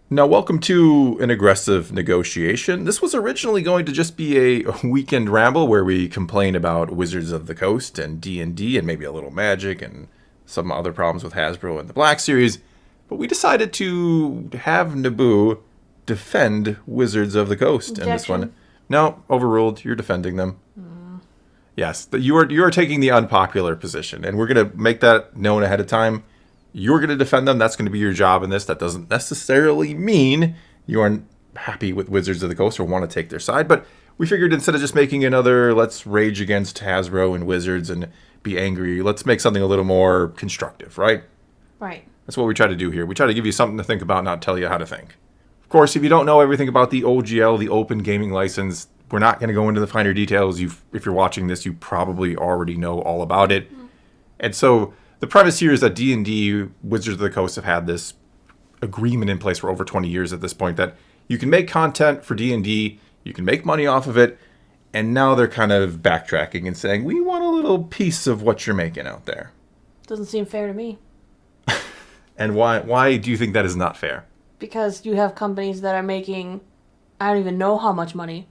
Now, welcome to an aggressive negotiation. This was originally going to just be a weekend ramble where we complain about Wizards of the Coast and D&D and maybe a little Magic and some other problems with Hasbro and the Black Series. But we decided to have Naboo defend Wizards of the Coast in this one. No, overruled. You're defending them. Yes, you are taking the unpopular position, and we're going to make that known ahead of time. You're going to defend them. That's going to be your job in this. That doesn't necessarily mean you aren't happy with Wizards of the Coast or want to take their side. But we figured instead of just making another let's rage against Hasbro and Wizards and be angry, let's make something a little more constructive, right? Right. That's what we try to do here. We try to give you something to think about, not tell you how to think. Of course, if you don't know everything about the OGL, the Open Gaming License, we're not going to go into the finer details. If you're watching this, you probably already know all about it. And so the premise here is that D&D, Wizards of the Coast have had this agreement in place for over 20 years at this point that you can make content for D&D, you can make money off of it, and now they're kind of backtracking and saying, we want a little piece of what you're making out there. Doesn't seem fair to me. And why do you think that is not fair? Because you have companies that are making, I don't even know how much money,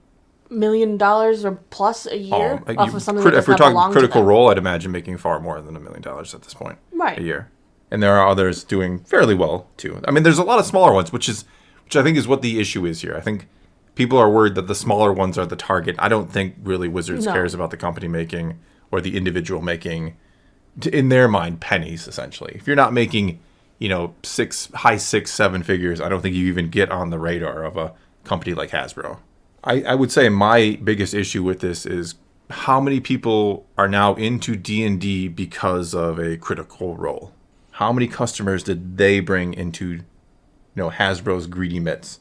$1 million or plus a year off of something that does if we're not talking belong Critical to them. Role, I'd imagine making far more than $1 million at this point. Right. A year. And there are others doing fairly well too. I mean, there's a lot of smaller ones, which I think is what the issue is here. I think people are worried that the smaller ones are the target. I don't think really Wizards cares about the company making or the individual making, in their mind, pennies essentially. If you're not making, high 6, 7 figures, I don't think you even get on the radar of a company like Hasbro. I would say my biggest issue with this is how many people are now into D&D because of a Critical Role. How many customers did they bring into, Hasbro's greedy mitts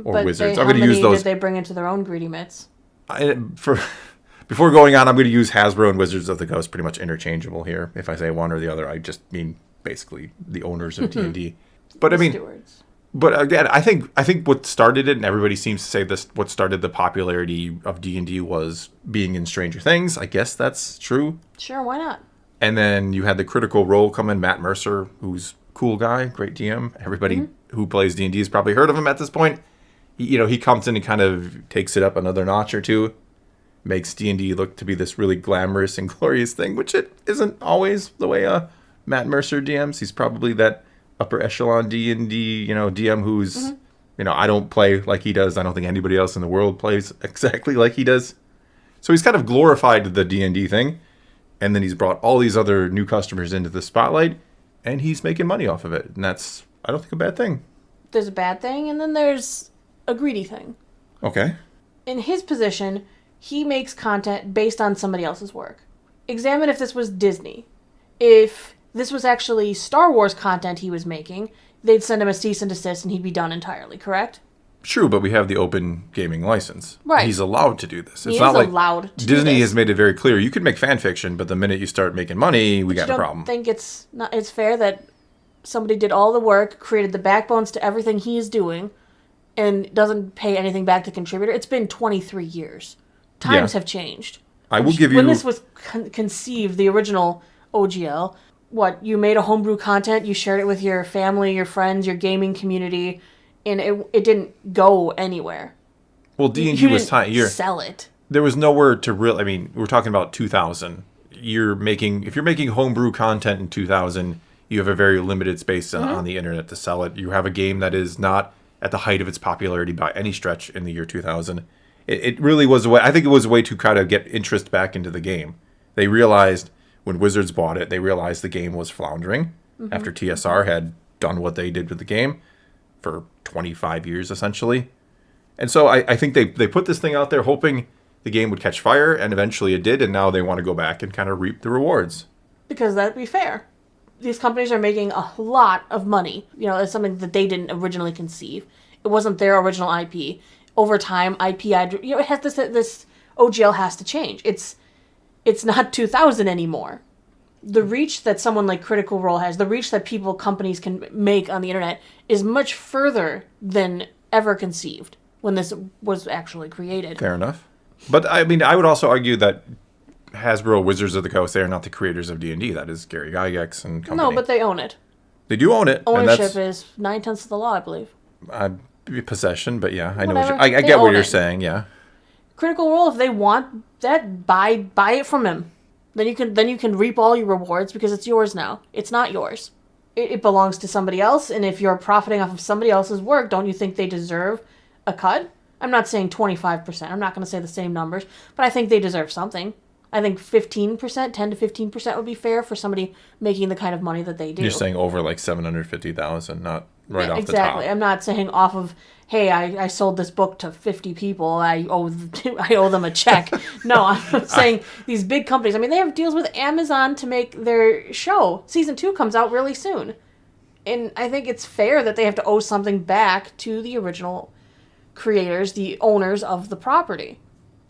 or Wizards? How many did they bring into their own greedy mitts? Before going on, I'm going to use Hasbro and Wizards of the Coast pretty much interchangeable here. If I say one or the other, I just mean basically the owners of D&D. But I mean, stewards. But again, I think what started it, and everybody seems to say this, what started the popularity of D&D was being in Stranger Things. I guess that's true. Sure, why not? And then you had the Critical Role come in, Matt Mercer, who's a cool guy, great DM. Everybody who plays D&D has probably heard of him at this point. He comes in and kind of takes it up another notch or two, makes D&D look to be this really glamorous and glorious thing, which it isn't always the way Matt Mercer DMs. He's probably that upper echelon D&D, DM who's, I don't play like he does. I don't think anybody else in the world plays exactly like he does. So he's kind of glorified the D&D thing. And then he's brought all these other new customers into the spotlight. And he's making money off of it. And that's, I don't think, a bad thing. There's a bad thing, and then there's a greedy thing. Okay. In his position, he makes content based on somebody else's work. Examine if this was Disney. If this was actually Star Wars content he was making, they'd send him a cease and desist and he'd be done entirely, correct? True, but we have the Open Gaming License. Right. He's allowed to do this. It's not like allowed to Disney do this. has made it very clear. You can make fan fiction, but the minute you start making money, we got a problem. I think it's fair that somebody did all the work, created the backbones to everything he is doing, and doesn't pay anything back to contributor. It's been 23 years. Times have changed. I will give you... When this was conceived, the original OGL... you made a homebrew content, you shared it with your family, your friends, your gaming community, and it didn't go anywhere. Well, D&D was time. Sell it. There was nowhere to really. I mean, we're talking about 2000. If you're making homebrew content in 2000, you have a very limited space on the internet to sell it. You have a game that is not at the height of its popularity by any stretch in the year 2000. It really was a way. I think it was a way to kind of get interest back into the game. They realized when Wizards bought it, they realized the game was floundering after TSR had done what they did with the game for 25 years, essentially. And so I think they put this thing out there hoping the game would catch fire, and eventually it did, and now they want to go back and kind of reap the rewards. Because that'd be fair. These companies are making a lot of money. It's something that they didn't originally conceive. It wasn't their original IP. Over time, it has this OGL has to change. It's not 2000 anymore. The reach that someone like Critical Role has, the reach that companies can make on the internet is much further than ever conceived when this was actually created. Fair enough. But I mean, I would also argue that Hasbro, Wizards of the Coast, they are not the creators of D&D. That is Gary Gygax and company. No, but they own it. They do own it. Ownership is 9/10 of the law, I believe. Possession, but yeah, I know. Whatever. I They get what own you're it. saying. Yeah. Critical Role, if they want that, buy it from him. Then you can reap all your rewards because it's yours now. It's not yours. It belongs to somebody else, and if you're profiting off of somebody else's work, don't you think they deserve a cut? I'm not saying 25%. I'm not going to say the same numbers, but I think they deserve something. I think 15%, 10 to 15% would be fair for somebody making the kind of money that they do. You're saying over like 750,000, not right off Exactly. the top. I'm not saying off of, hey, I sold this book to 50 people. I owe them a check. No, I'm saying these big companies. I mean, they have deals with Amazon to make their show. Season 2 comes out really soon. And I think it's fair that they have to owe something back to the original creators, the owners of the property.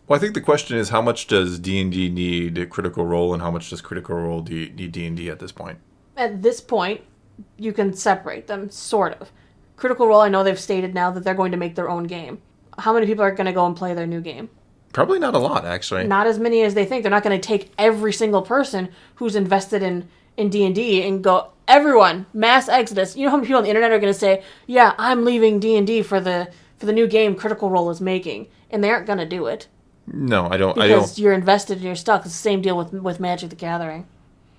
Well, I think the question is, how much does D&D need Critical Role, and how much does Critical Role need D&D at this point? At this point, you can separate them, sort of. Critical Role, I know they've stated now that they're going to make their own game. How many people are going to go and play their new game? Probably not a lot, actually. Not as many as they think. They're not going to take every single person who's invested in D&D and go, everyone, mass exodus. You know how many people on the internet are going to say, yeah, I'm leaving D&D for the new game Critical Role is making. And they aren't going to do it. No, I don't. Because you're invested and you're stuck. It's the same deal with Magic the Gathering.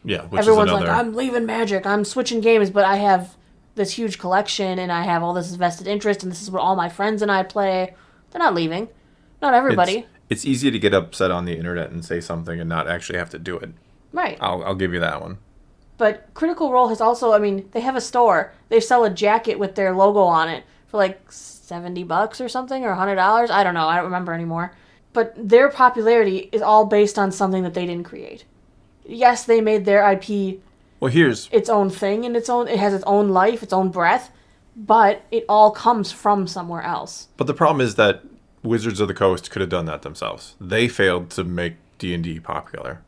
Yeah, which Everyone's is another... like, I'm leaving Magic. I'm switching games, but I have this huge collection and I have all this vested interest and this is what all my friends and I play. They're not leaving. Not everybody. It's easy to get upset on the internet and say something and not actually have to do it. Right. I'll give you that one. But Critical Role has also, I mean, they have a store. They sell a jacket with their logo on it for like $70 or something, or $100. I don't know. I don't remember anymore. But their popularity is all based on something that they didn't create. Yes, they made their IP its own thing, and it has its own life, its own breath, but it all comes from somewhere else. But the problem is that Wizards of the Coast could have done that themselves. They failed to make D&D popular.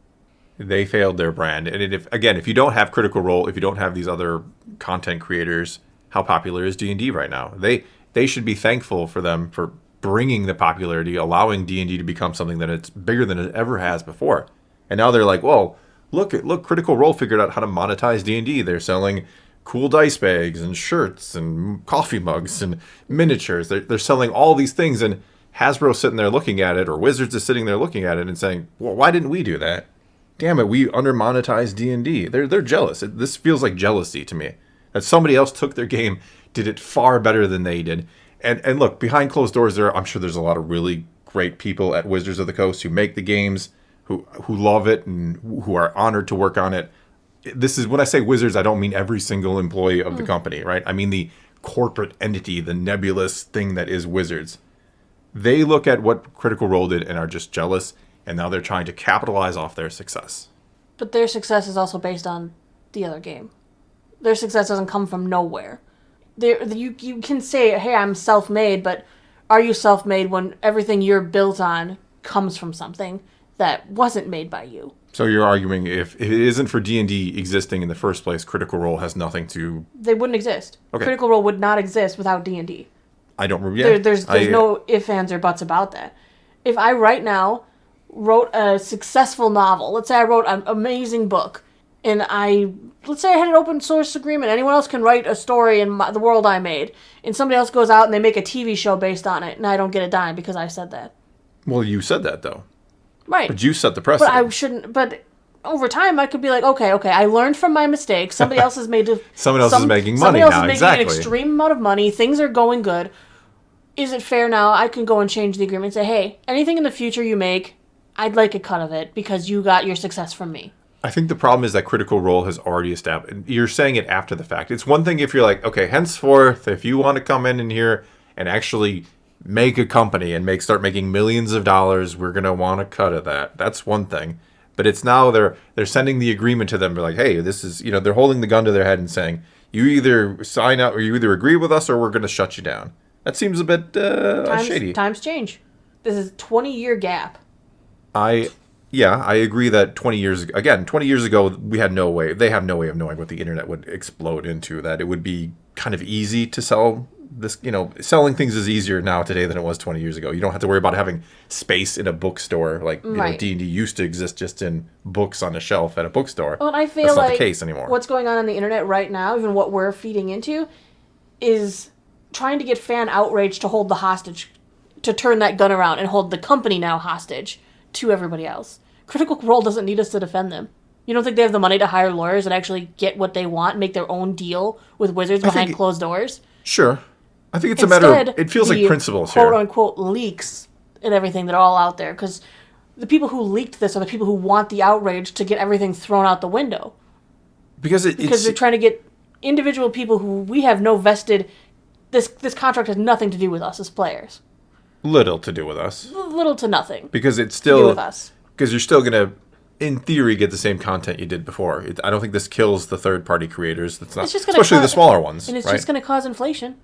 They failed their brand. And if you don't have Critical Role, if you don't have these other content creators, how popular is D&D right now? They should be thankful for them for bringing the popularity, allowing D&D to become something that it's bigger than it ever has before. And now they're like, well, look, Critical Role figured out how to monetize D&D. They're selling cool dice bags and shirts and coffee mugs and miniatures. They're selling all these things, and Hasbro's sitting there looking at it, or Wizards is sitting there looking at it and saying, well, why didn't we do that? Damn it, we under-monetized D&D. They're jealous. This feels like jealousy to me. That somebody else took their game, did it far better than they did. And look, behind closed doors, I'm sure there's a lot of really great people at Wizards of the Coast who make the games, who love it, and who are honored to work on it. This is, when I say Wizards, I don't mean every single employee of the company, right? I mean the corporate entity, the nebulous thing that is Wizards. They look at what Critical Role did and are just jealous, and now they're trying to capitalize off their success. But their success is also based on the other game. Their success doesn't come from nowhere. You can say, hey, I'm self-made, but are you self-made when everything you're built on comes from something that wasn't made by you? So you're arguing if it isn't for D&D existing in the first place, Critical Role has nothing to... They wouldn't exist. Okay. Critical Role would not exist without D&D. I don't remember. Yeah, There's no ifs, ands, or buts about that. If I right now wrote a successful novel, let's say I wrote an amazing book, and let's say I had an open source agreement, anyone else can write a story in the world I made, and somebody else goes out and they make a TV show based on it, and I don't get a dime because I said that. Well, you said that, though. Right. But you set the precedent. But I shouldn't, but over time I could be like, okay, I learned from my mistakes. Somebody else has made Someone else is making money somebody else now, is making exactly. an extreme amount of money, things are going good. Is it fair now I can go and change the agreement and say, hey, anything in the future you make, I'd like a cut of it because you got your success from me. I think the problem is that Critical Role has already established. You're saying it after the fact. It's one thing if you're like, okay, henceforth, if you want to come in here and actually make a company and start making millions of dollars, we're going to want a cut of that. That's one thing. But it's now they're sending the agreement to them. They're like, hey, this is, they're holding the gun to their head and saying, you either sign up or you either agree with us or we're going to shut you down. That seems a bit shady. Times change. This is a 20-year gap. I agree that 20 years ago, they have no way of knowing what the internet would explode into, that it would be kind of easy to sell this, selling things is easier now today than it was 20 years ago. You don't have to worry about having space in a bookstore like right. D&D used to exist just in books on a shelf at a bookstore. Well, I feel that's not like the case anymore. What's going on the internet right now, even what we're feeding into, is trying to get fan outrage to hold the hostage, to turn that gun around and hold the company now hostage to everybody else. Critical Role doesn't need us to defend them. You don't think they have the money to hire lawyers and actually get what they want, make their own deal with Wizards behind closed doors? Sure. I think it's a matter of, it feels like principles here. Quote-unquote leaks and everything that are all out there, because the people who leaked this are the people who want the outrage to get everything thrown out the window. Because they're trying to get individual people who we have no vested... This contract has nothing to do with us as players. Little to do with us. Little to nothing. Because it's still... to do with us. Because you're still going to, in theory, get the same content you did before. I don't think this kills the third-party creators. That's not, especially the smaller ones. And it's just going to cause inflation.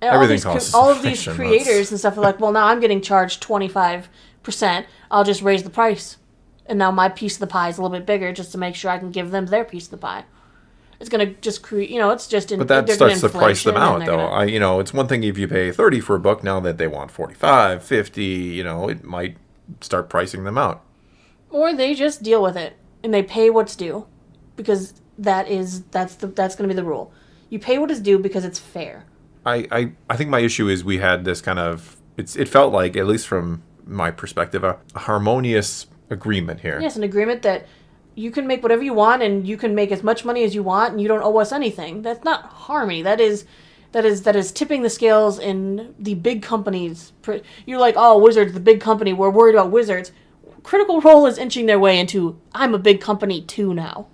Everything causes all of these creators and stuff are like, well, now I'm getting charged 25%. I'll just raise the price. And now my piece of the pie is a little bit bigger just to make sure I can give them their piece of the pie. It's going to just create, it's just... But that starts to price them out, though. It's one thing if you pay $30 for a book, now that they want $45, $50, it might start pricing them out. Or they just deal with it, and they pay what's due. Because that's going to be the rule. You pay what is due because it's fair. I think my issue is we had this kind of... It felt like, at least from my perspective, a harmonious agreement here. Yes, an agreement that you can make whatever you want and you can make as much money as you want and you don't owe us anything. That's not harmony. That is tipping the scales in the big companies. You're like, oh, Wizards, the big company, we're worried about Wizards. Critical Role is inching their way into, I'm a big company too now.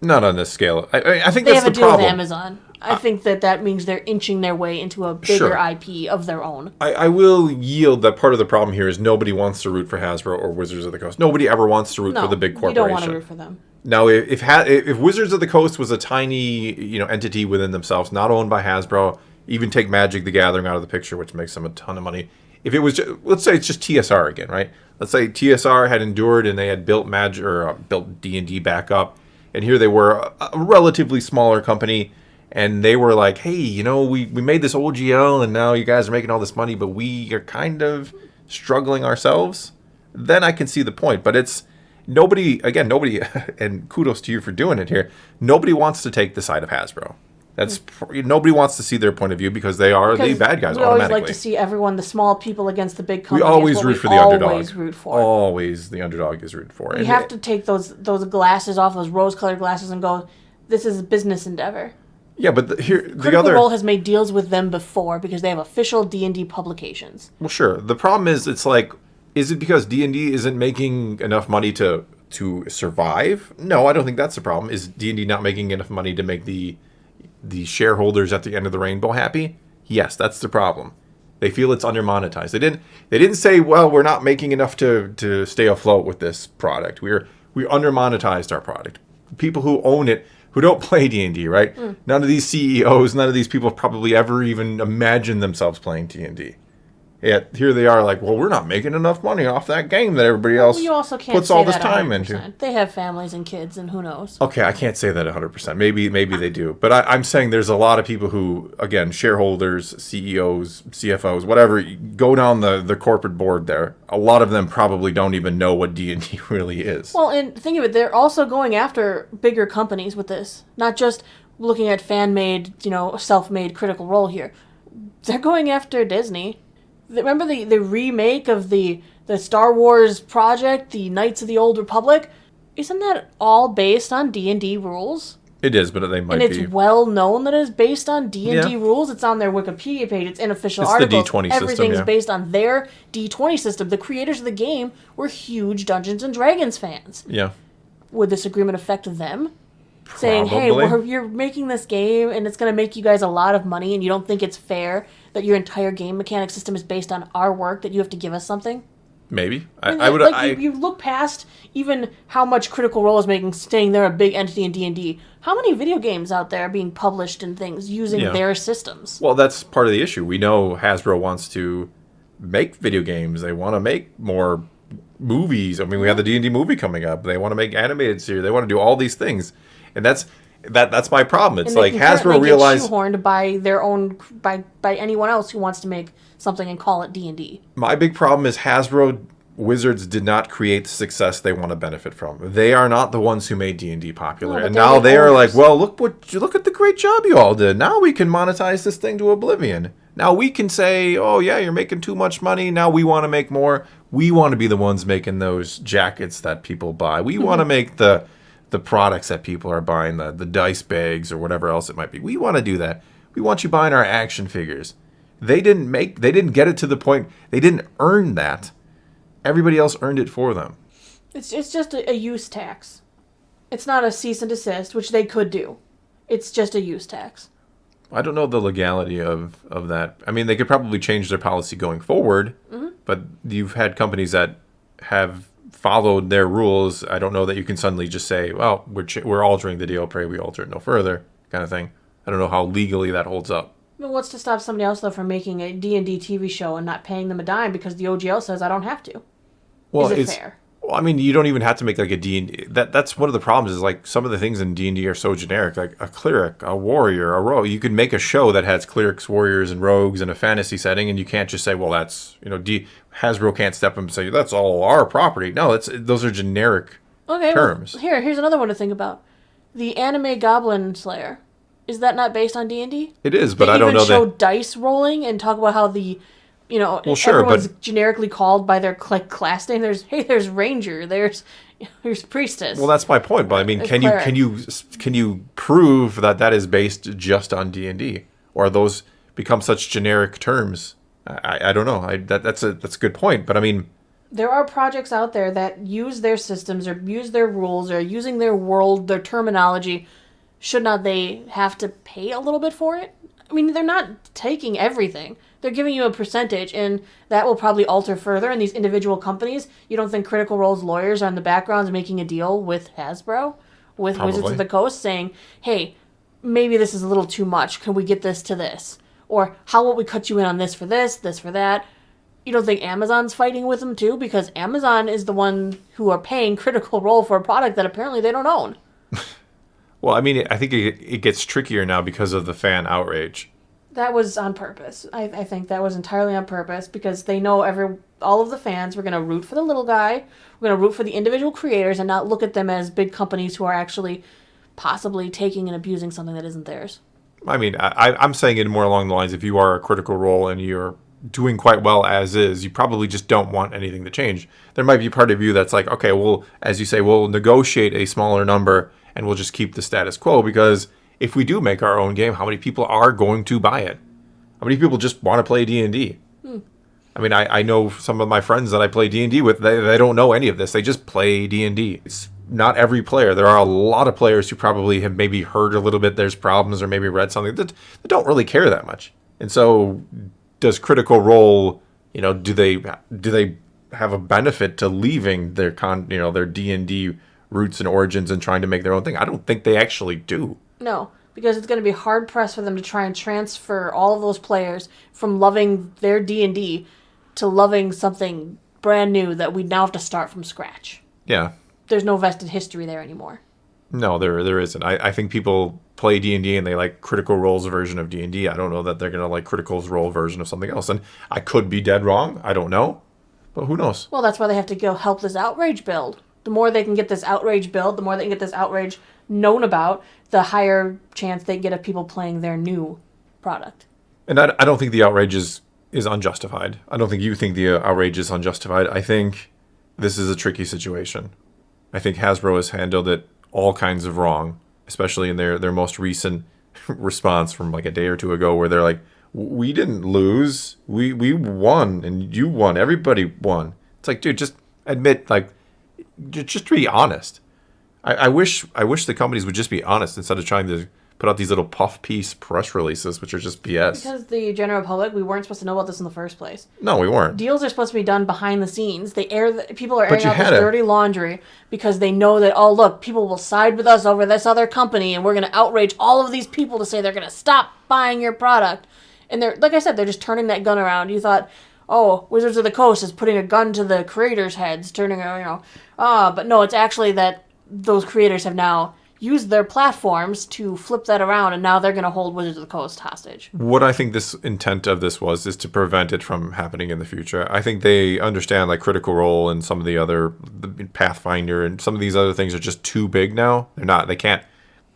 Not on this scale. I think they that's the problem. They have a deal with Amazon. I think that means they're inching their way into a bigger IP of their own. I will yield that part of the problem here is nobody wants to root for Hasbro or Wizards of the Coast. Nobody ever wants to root for the big corporation. You don't want to root for them. Now, if Wizards of the Coast was a tiny entity within themselves, not owned by Hasbro, even take Magic the Gathering out of the picture, which makes them a ton of money. If it was, let's say it's just TSR again, right? Let's say TSR had endured and they had built Magic or built D&D back up, and here they were a relatively smaller company. And they were like, hey, we made this OGL and now you guys are making all this money, but we are kind of struggling ourselves. Then I can see the point. But it's nobody, and kudos to you for doing it here, nobody wants to take the side of Hasbro. Nobody wants to see their point of view because they are the bad guys automatically. We always like to see everyone, the small people against the big companies. We always root for the underdog. Always root for. Always the underdog is rooted for. You have to take those glasses off, those rose-colored glasses, and go, this is a business endeavor. Yeah, but Critical Role has made deals with them before because they have official D&D publications. Well, sure. The problem is, it's like, is it because D&D isn't making enough money to survive? No, I don't think that's the problem. Is D&D not making enough money to make the shareholders at the end of the rainbow happy? Yes, that's the problem. They feel it's under-monetized. They didn't say, well, we're not making enough to stay afloat with this product. We under-monetized our product. People who own it, who don't play D&D, right? None of these CEOs, none of these people probably ever even imagined themselves playing D&D. Yet here they are like, well, we're not making enough money off that game that everybody else puts all this time into. They have families and kids, and who knows? Okay, I can't say that 100%. Maybe they do. But I'm saying there's a lot of people who, again, shareholders, CEOs, CFOs, whatever, go down the corporate board there. A lot of them probably don't even know what D&D really is. Well, and think of it, they're also going after bigger companies with this. Not just looking at fan-made, self-made Critical Role here. They're going after Disney. Remember the remake of the Star Wars project, the Knights of the Old Republic? Isn't that all based on D&D rules? It is, but they might be. And it's well known that it's based on D&D rules. It's on their Wikipedia page. It's in official articles. It's the D20 system, Everything's based on their D20 system. The creators of the game were huge Dungeons & Dragons fans. Yeah. Would this agreement affect them? Probably. Saying, hey, you're making this game and it's going to make you guys a lot of money and you don't think it's fair that your entire game mechanic system is based on our work, that you have to give us something? Maybe. You look past even how much Critical Role is making, saying they're a big entity in D&D. How many video games out there are being published and things using their systems? Well, that's part of the issue. We know Hasbro wants to make video games. They want to make more movies. I mean, we have the D&D movie coming up. They want to make animated series. They want to do all these things. And that's my problem. It's like Hasbro realized get shoehorned by their own by anyone else who wants to make something and call it D&D. My big problem is Hasbro Wizards did not create the success they want to benefit from. They are not the ones who made D&D popular. No, and but now they are like, owners. well, look at the great job you all did. Now we can monetize this thing to oblivion. Now we can say, oh yeah, you're making too much money. Now we want to make more. We want to be the ones making those jackets that people buy. We want to make the products that people are buying, the dice bags or whatever else it might be. We want to do that. We want you buying our action figures. They didn't get it to the point. They didn't earn that. Everybody else earned it for them. It's just a use tax. It's not a cease and desist, which they could do. It's just a use tax. I don't know the legality of that. I mean, they could probably change their policy going forward, but you've had companies that have followed their rules. I don't know that you can suddenly just say, well, we're altering the deal, pray we alter it no further, kind of thing. I don't know how legally that holds up. But what's to stop somebody else, though, from making a D&D TV show and not paying them a dime because the OGL says I don't have to? Well, Is it fair? Well, I mean, you don't even have to make like a D&D. That's one of the problems is like some of the things in D&D are so generic, like a cleric, a warrior, a rogue. You could make a show that has clerics, warriors, and rogues in a fantasy setting, and you can't just say, well, that's, Hasbro can't step up and say, that's all our property. No, those are generic terms. Well, here's another one to think about. The anime Goblin Slayer. Is that not based on D&D? It is, but I don't know that. They even show that. dice rolling and talk about how the, Well, sure, everyone's but generically called by their class name. There's ranger, there's priestess. well, that's my point. But I mean, can you prove that is based just on D&D, or are those become such generic terms? I don't know. That's a good point. But I mean, there are projects out there that use their systems or use their rules or using their world, their terminology. Should not they have to pay a little bit for it? I mean, they're not taking everything. They're giving you a percentage, and that will probably alter further in these individual companies. You don't think Critical Role's lawyers are in the background making a deal with Hasbro, with Probably. Wizards of the Coast, saying, hey, maybe this is a little too much. Can we get this to this? Or how will we cut you in on this for that? You don't think Amazon's fighting with them, too? Because Amazon is the one who are paying Critical Role for a product that apparently they don't own. well, I mean, I think it gets trickier now because of the fan outrage. That was on purpose. I think that was entirely on purpose because they know all of the fans were going to root for the little guy. We're going to root for the individual creators and not look at them as big companies who are actually possibly taking and abusing something that isn't theirs. I mean, I'm saying it more along the lines, if you are a Critical Role and you're doing quite well as is, you probably just don't want anything to change. There might be part of you that's like, okay, well, as you say, we'll negotiate a smaller number and we'll just keep the status quo, because if we do make our own game, how many people are going to buy it? How many people just want to play D&D? I mean, I know some of my friends that I play D&D with, they don't know any of this. They just play D&D. It's not every player. There are a lot of players who probably have maybe heard a little bit there's problems or maybe read something that don't really care that much. And so does Critical Role, do they have a benefit to leaving their their D&D roots and origins and trying to make their own thing? I don't think they actually do. No, because it's going to be hard pressed for them to try and transfer all of those players from loving their D&D to loving something brand new that we now have to start from scratch. Yeah. There's no vested history there anymore. No, there isn't. I think people play D&D and they like Critical Role's version of D&D. I don't know that they're going to like Critical Role version of something else. And I could be dead wrong. I don't know. But who knows? Well, that's why they have to go help this outrage build. The more they can get this outrage build, the more they can get this outrage known about, the higher chance they get of people playing their new product. And I don't think the outrage is unjustified. I don't think you think the outrage is unjustified. I think this is a tricky situation. I think Hasbro has handled it all kinds of wrong, especially in their most recent response from like a day or two ago, where they're like, we didn't lose. We won, and you won. Everybody won. It's like, dude, just admit, like, just be honest. I wish the companies would just be honest instead of trying to put out these little puff piece press releases, which are just BS. Because the general public, we weren't supposed to know about this in the first place. No, we weren't. Deals are supposed to be done behind the scenes. People are airing out this dirty laundry because they know that, oh, look, people will side with us over this other company, and we're going to outrage all of these people to say they're going to stop buying your product. And they're, like I said, they're just turning that gun around. You thought, oh, Wizards of the Coast is putting a gun to the creators' heads, but no, it's actually that those creators have now used their platforms to flip that around, and now they're going to hold Wizards of the Coast hostage. What I think this intent of this was is to prevent it from happening in the future. I think they understand like Critical Role and some of the other the Pathfinder and some of these other things are just too big now. They can't,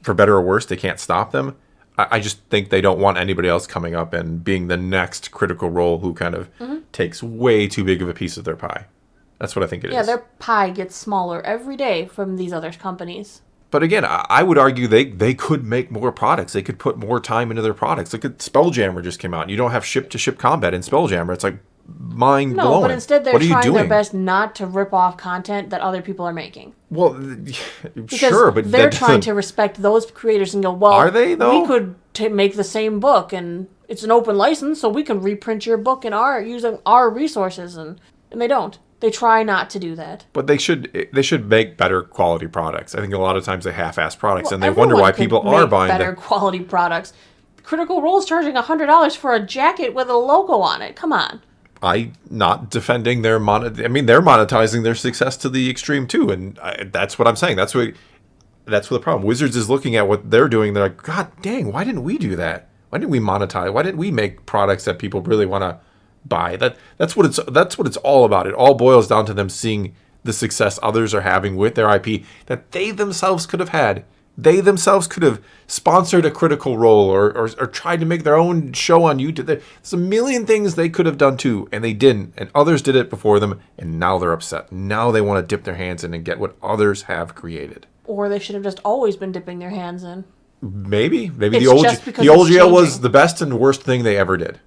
for better or worse, they can't stop them. I just think they don't want anybody else coming up and being the next Critical Role who kind of takes way too big of a piece of their pie. That's what I think it is. Yeah, their pie gets smaller every day from these other companies. But again, I would argue they could make more products. They could put more time into their products. Look at Spelljammer just came out. You don't have ship-to-ship combat in Spelljammer. It's like mind-blowing. No, but instead they're what are you trying doing? their best not to rip off content that other people are making. Well, Because sure, but they're that trying doesn't- to respect those creators and go, well, Are they, though? we could make the same book, and it's an open license, so we can reprint your book in using our resources, and they don't. They try not to do that. But they should make better quality products. I think a lot of times they half-ass products, Well, and they wonder why everyone can people are make buying better them. quality products. Critical Role is charging $100 for a jacket with a logo on it. Come on. I'm not defending their they're monetizing their success to the extreme too, and that's what I'm saying. That's what the problem. Wizards is looking at what they're doing. They're like, God dang, why didn't we do that? Why didn't we monetize? Why didn't we make products that people really want to buy? That's what it's all about. It all boils down to them seeing the success others are having with their IP that they themselves could have had. They themselves could have sponsored a Critical Role or tried to make their own show on YouTube. There's a million things they could have done too, and they didn't. And others did it before them, and now they're upset. Now they want to dip their hands in and get what others have created. Or they should have just always been dipping their hands in. Maybe It's the old just because the old it's GL was changing. the best and worst thing they ever did.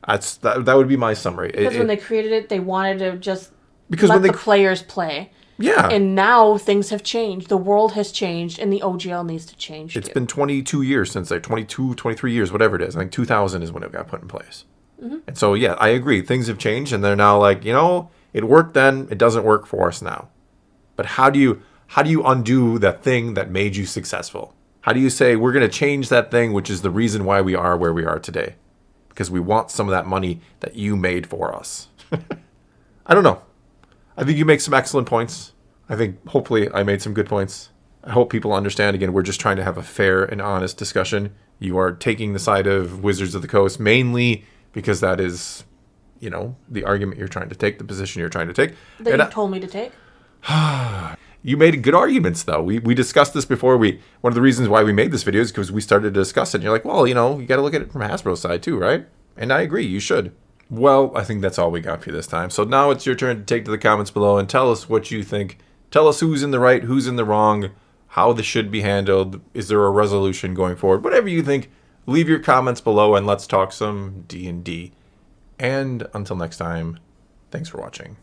That would be my summary. Because when they created it, they wanted to just Because let when they- the players play. Yeah. And now things have changed. The world has changed, and the OGL needs to change It's too. been 22 years since 22, 23 years, whatever it is. I think 2000 is when it got put in place. And so, yeah, I agree. Things have changed, and they're now like, it worked then. It doesn't work for us now. But how do you undo that thing that made you successful? How do you say we're going to change that thing, which is the reason why we are where we are today? Because we want some of that money that you made for us. I don't know. I think you make some excellent points. I think hopefully I made some good points. I hope people understand. Again, we're just trying to have a fair and honest discussion. You are taking the side of Wizards of the Coast mainly because that is, the argument you're trying to take, the position you're trying to take. That And you told me to take. you made good arguments, though. We discussed this before. One of the reasons why we made this video is because we started to discuss it. And you're like, well, you got to look at it from Hasbro's side too, right? And I agree, you should. Well, I think that's all we got for you this time. So now it's your turn to take to the comments below and tell us what you think. Tell us who's in the right, who's in the wrong, how this should be handled. Is there a resolution going forward? Whatever you think, leave your comments below and let's talk some D&D. And until next time, thanks for watching.